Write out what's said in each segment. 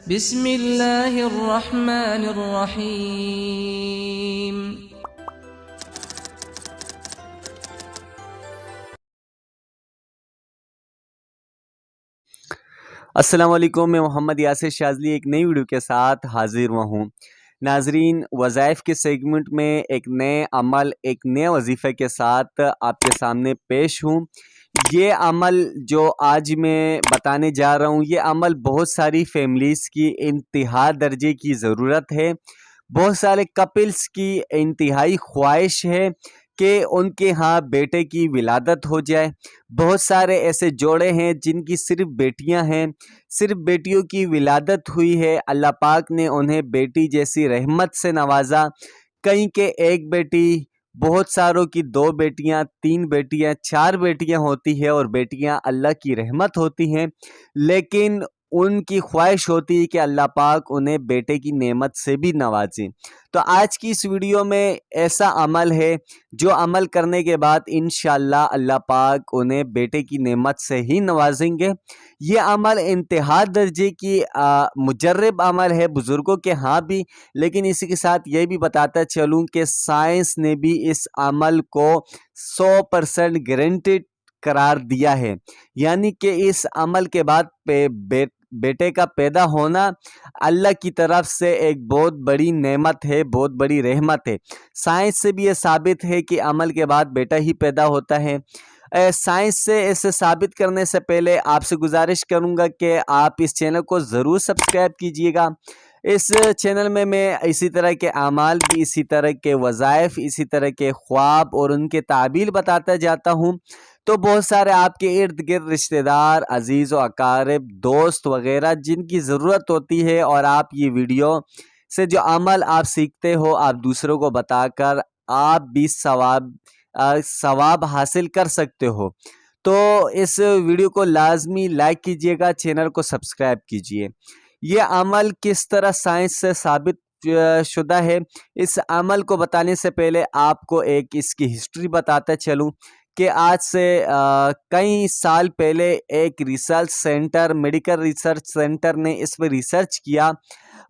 بسم اللہ الرحمن الرحیم۔ السلام علیکم، میں محمد یاسر شاذلی ایک نئی ویڈیو کے ساتھ حاضر ہوا ہوں۔ ناظرین، وظائف کے سیگمنٹ میں ایک نئے عمل، ایک نئے وظیفے کے ساتھ آپ کے سامنے پیش ہوں۔ یہ عمل جو آج میں بتانے جا رہا ہوں، یہ عمل بہت ساری فیملیز کی انتہا درجے کی ضرورت ہے، بہت سارے کپلز کی انتہائی خواہش ہے کہ ان کے ہاں بیٹے کی ولادت ہو جائے۔ بہت سارے ایسے جوڑے ہیں جن کی صرف بیٹیاں ہیں، صرف بیٹیوں کی ولادت ہوئی ہے، اللہ پاک نے انہیں بیٹی جیسی رحمت سے نوازا۔ کہیں کہ ایک بیٹی، بہت ساروں کی 2 بیٹیاں، 3 بیٹیاں، 4 بیٹیاں ہوتی ہے، اور بیٹیاں اللہ کی رحمت ہوتی ہیں، لیکن ان کی خواہش ہوتی ہے کہ اللہ پاک انہیں بیٹے کی نعمت سے بھی نوازے۔ تو آج کی اس ویڈیو میں ایسا عمل ہے جو عمل کرنے کے بعد انشاءاللہ اللہ پاک انہیں بیٹے کی نعمت سے ہی نوازیں گے۔ یہ عمل انتہا درجے کی مجرب عمل ہے بزرگوں کے ہاں بھی، لیکن اسی کے ساتھ یہ بھی بتاتا چلوں کہ سائنس نے بھی اس عمل کو 100% گارنٹیڈ قرار دیا ہے، یعنی کہ اس عمل کے بعد بیٹے کا پیدا ہونا اللہ کی طرف سے ایک بہت بڑی نعمت ہے، بہت بڑی رحمت ہے۔ سائنس سے بھی یہ ثابت ہے کہ عمل کے بعد بیٹا ہی پیدا ہوتا ہے۔ سائنس سے اسے ثابت کرنے سے پہلے آپ سے گزارش کروں گا کہ آپ اس چینل کو ضرور سبسکرائب کیجئے گا۔ اس چینل میں اسی طرح کے اعمال بھی، اسی طرح کے وظائف، اسی طرح کے خواب اور ان کے تعبیر بتاتا جاتا ہوں۔ تو بہت سارے آپ کے ارد گرد رشتہ دار، عزیز و اقارب، دوست وغیرہ جن کی ضرورت ہوتی ہے، اور آپ یہ ویڈیو سے جو عمل آپ سیکھتے ہو، آپ دوسروں کو بتا کر آپ بھی ثواب حاصل کر سکتے ہو۔ تو اس ویڈیو کو لازمی لائک کیجئے گا، چینل کو سبسکرائب کیجئے۔ یہ عمل کس طرح سائنس سے ثابت شدہ ہے، اس عمل کو بتانے سے پہلے آپ کو ایک اس کی ہسٹری بتاتا چلوں کہ آج سے کئی سال پہلے ایک research centre, medical research centre نے اس پہ ریسرچ کیا۔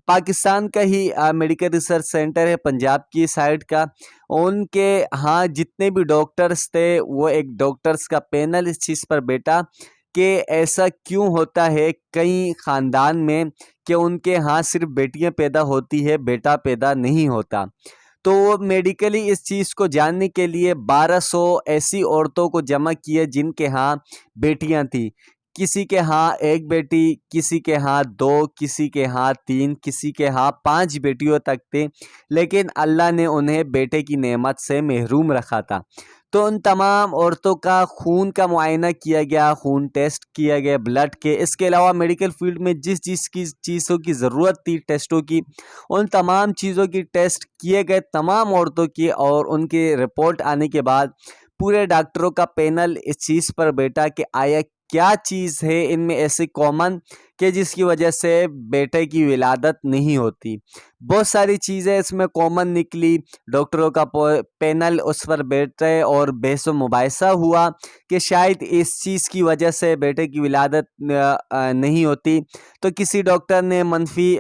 پاکستان کا ہی میڈیکل ریسرچ سینٹر ہے، پنجاب کی سائٹ کا۔ ان کے ہاں جتنے بھی ڈاکٹرز تھے، وہ ایک ڈاکٹرز کا پینل اس چیز پر بیٹھا کہ ایسا کیوں ہوتا ہے کئی خاندان میں کہ ان کے ہاں صرف بیٹیاں پیدا ہوتی ہے، بیٹا پیدا نہیں ہوتا۔ تو وہ میڈیکلی اس چیز کو جاننے کے لیے 1200 ایسی عورتوں کو جمع کیے جن کے ہاں بیٹیاں تھیں۔ کسی کے ہاں 1 بیٹی، کسی کے ہاں 2، کسی کے ہاں 3، کسی کے ہاں 5 بیٹیوں تک تھے، لیکن اللہ نے انہیں بیٹے کی نعمت سے محروم رکھا تھا۔ تو ان تمام عورتوں کا خون کا معائنہ کیا گیا، خون ٹیسٹ کیا گیا، بلڈ کے، اس کے علاوہ میڈیکل فیلڈ میں جس چیزوں کی ضرورت تھی ٹیسٹوں کی، ان تمام چیزوں کی ٹیسٹ کیے گئے تمام عورتوں کی، اور ان کی رپورٹ آنے کے بعد پورے ڈاکٹروں کا پینل اس چیز پر بیٹھا کہ آیا کیا چیز ہے ان میں ایسی کامن کہ جس کی وجہ سے بیٹے کی ولادت نہیں ہوتی۔ بہت ساری چیزیں اس میں کامن نکلی، ڈاکٹروں کا پینل اس پر بیٹھے اور بحث و مباحثہ ہوا کہ شاید اس چیز کی وجہ سے بیٹے کی ولادت نہیں ہوتی۔ تو کسی ڈاکٹر نے منفی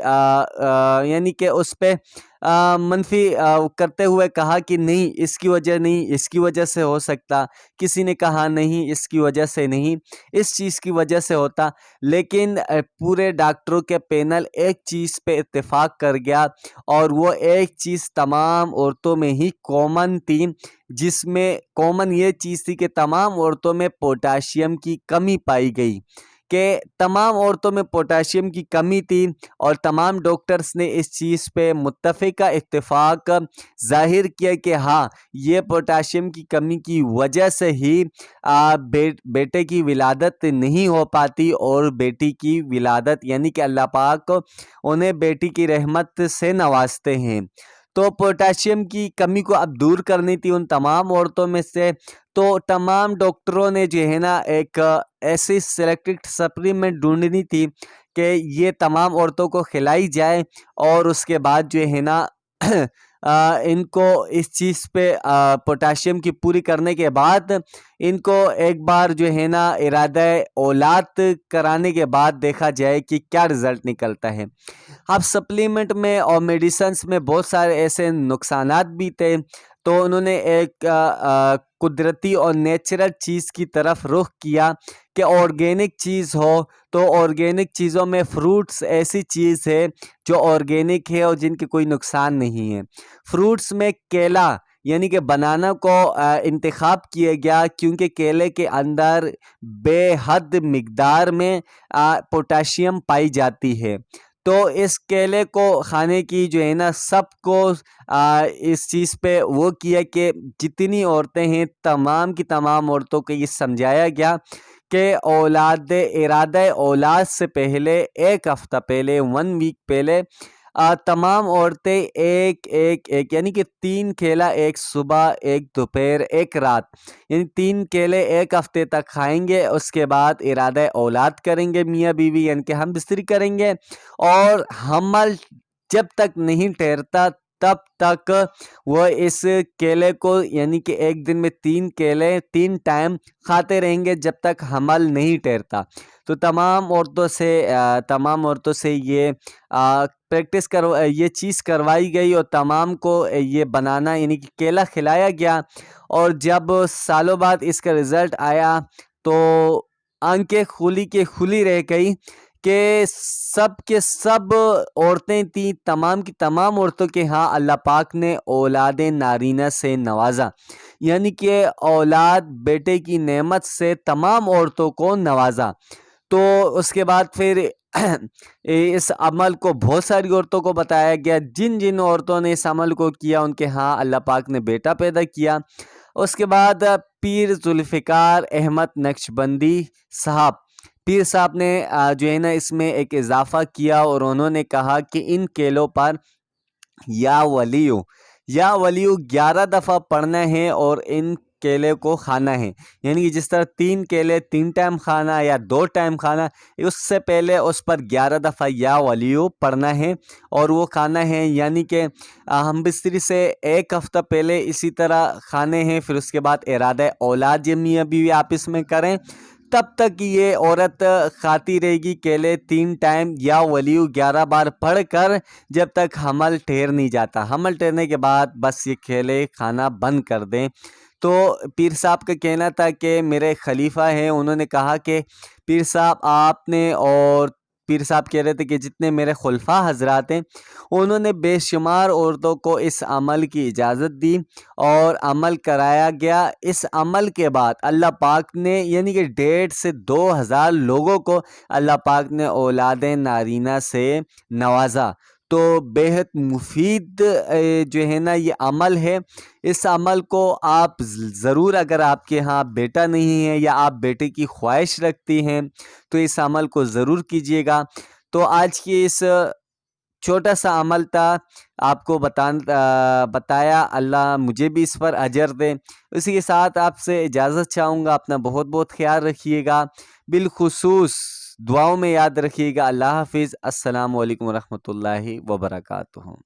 یعنی کہ اس پہ منفی کرتے ہوئے کہا کہ نہیں، اس کی وجہ نہیں، اس کی وجہ سے ہو سکتا۔ کسی نے کہا نہیں، اس کی وجہ سے نہیں، اس چیز کی وجہ سے ہوتا۔ لیکن پورے ڈاکٹروں کے پینل ایک چیز پہ اتفاق کر گیا، اور وہ ایک چیز تمام عورتوں میں ہی کامن تھی، جس میں کامن یہ چیز تھی کہ تمام عورتوں میں پوٹاشیم کی کمی پائی گئی، کہ تمام عورتوں میں پوٹاشیم کی کمی تھی، اور تمام ڈاکٹرز نے اس چیز پہ متفقہ اتفاق ظاہر کیا کہ ہاں، یہ پوٹاشیم کی کمی کی وجہ سے ہی بیٹے کی ولادت نہیں ہو پاتی، اور بیٹی کی ولادت یعنی کہ اللہ پاک انہیں بیٹی کی رحمت سے نوازتے ہیں۔ تو پوٹاشیم کی کمی کو اب دور کرنی تھی ان تمام عورتوں میں سے، تو تمام ڈاکٹروں نے جو ہے نا ایک ایسی سلیکٹڈ سپلیمنٹ ڈھونڈنی تھی کہ یہ تمام عورتوں کو کھلائی جائے، اور اس کے بعد جو ہے نا ان کو اس چیز پہ پوٹاشیم کی پوری کرنے کے بعد ان کو ایک بار جو ہے نا ارادہ اولاد کرانے کے بعد دیکھا جائے کہ کیا رزلٹ نکلتا ہے۔ اب سپلیمنٹ میں اور میڈیسنس میں بہت سارے ایسے نقصانات بھی تھے، تو انہوں نے ایک قدرتی اور نیچرل چیز کی طرف رخ کیا کہ آرگینک چیز ہو، تو آرگینک چیزوں میں فروٹس ایسی چیز ہے جو آرگینک ہے اور جن کے کوئی نقصان نہیں ہے۔ فروٹس میں کیلا یعنی کہ بنانا کو انتخاب کیا گیا کیونکہ کیلے کے اندر بے حد مقدار میں پوٹاشیم پائی جاتی ہے، تو اس کیلے کو کھانے کی جو ہے نا سب کو اس چیز پہ وہ کیا کہ جتنی عورتیں ہیں تمام کی تمام عورتوں کو یہ سمجھایا گیا کہ ارادہ اولاد سے پہلے 1 ہفتہ پہلے 1 ویک پہلے تمام عورتیں ایک یعنی کہ 3 کیلا، ایک صبح، ایک دوپہر، ایک رات، یعنی 3 کیلے 1 ہفتے تک کھائیں گے۔ اس کے بعد ارادہ اولاد کریں گے میاں بیوی، یعنی کہ ہم بستری کریں گے، اور حمل جب تک نہیں ٹھہرتا تب تک وہ اس کیلے کو یعنی کہ ایک دن میں 3 کیلے 3 ٹائم کھاتے رہیں گے جب تک حمل نہیں ٹھہرتا۔ تو تمام عورتوں سے یہ پریکٹس یہ چیز کروائی گئی اور تمام کو یہ بنانا یعنی کہ کیلا کھلایا گیا، اور جب سالوں بعد اس کا رزلٹ آیا تو آنکھیں کھلی رہ گئی کہ سب کے سب عورتیں تھیں، تمام کی تمام عورتوں کے ہاں اللہ پاک نے اولاد نارینہ سے نوازا، یعنی کہ اولاد بیٹے کی نعمت سے تمام عورتوں کو نوازا۔ تو اس کے بعد پھر اس عمل کو بہت ساری عورتوں کو بتایا گیا، جن جن عورتوں نے اس عمل کو کیا ان کے ہاں اللہ پاک نے بیٹا پیدا کیا۔ اس کے بعد پیر ذوالفقار احمد نقشبندی صاحب، پیر صاحب نے جو ہے نا اس میں ایک اضافہ کیا، اور انہوں نے کہا کہ ان کیلوں پر یا ولیو 11 دفعہ پڑھنا ہے اور ان کیلے کو کھانا ہے، یعنی کہ جس طرح 3 کیلے 3 ٹائم کھانا یا 2 ٹائم کھانا، اس سے پہلے اس پر 11 دفعہ یا ولیو پڑھنا ہے اور وہ کھانا ہے، یعنی کہ ہم بستری سے 1 ہفتہ پہلے اسی طرح کھانے ہیں، پھر اس کے بعد ارادہ اولاد یہ میاں بیوی آپس میں کریں، تب تک یہ عورت کھاتی رہے گی کیلے 3 ٹائم یا ولیو 11 بار پڑھ کر جب تک حمل ٹھہر نہیں جاتا۔ حمل ٹھہرنے کے بعد بس یہ کیلے کھانا بند کر دیں۔ تو پیر صاحب کا کہنا تھا کہ میرے خلیفہ ہیں، انہوں نے کہا کہ پیر صاحب آپ نے، اور پیر صاحب کہہ رہے تھے کہ جتنے میرے خلفاء حضرات ہیں انہوں نے بے شمار عورتوں کو اس عمل کی اجازت دی اور عمل کرایا گیا۔ اس عمل کے بعد اللہ پاک نے یعنی کہ 1.5 سے 2,000 لوگوں کو اللہ پاک نے اولاد نارینہ سے نوازا۔ تو بہت مفید جو ہے نا یہ عمل ہے، اس عمل کو آپ ضرور، اگر آپ کے ہاں بیٹا نہیں ہے یا آپ بیٹے کی خواہش رکھتی ہیں تو اس عمل کو ضرور کیجیے گا۔ تو آج کی اس چھوٹا سا عمل تھا، آپ کو بتایا، اللہ مجھے بھی اس پر اجر دے۔ اسی کے ساتھ آپ سے اجازت چاہوں گا، اپنا بہت بہت خیال رکھیے گا، بالخصوص دعاؤں میں یاد رکھیے گا۔ اللہ حافظ، السلام علیکم ورحمۃ اللہ وبرکاتہ۔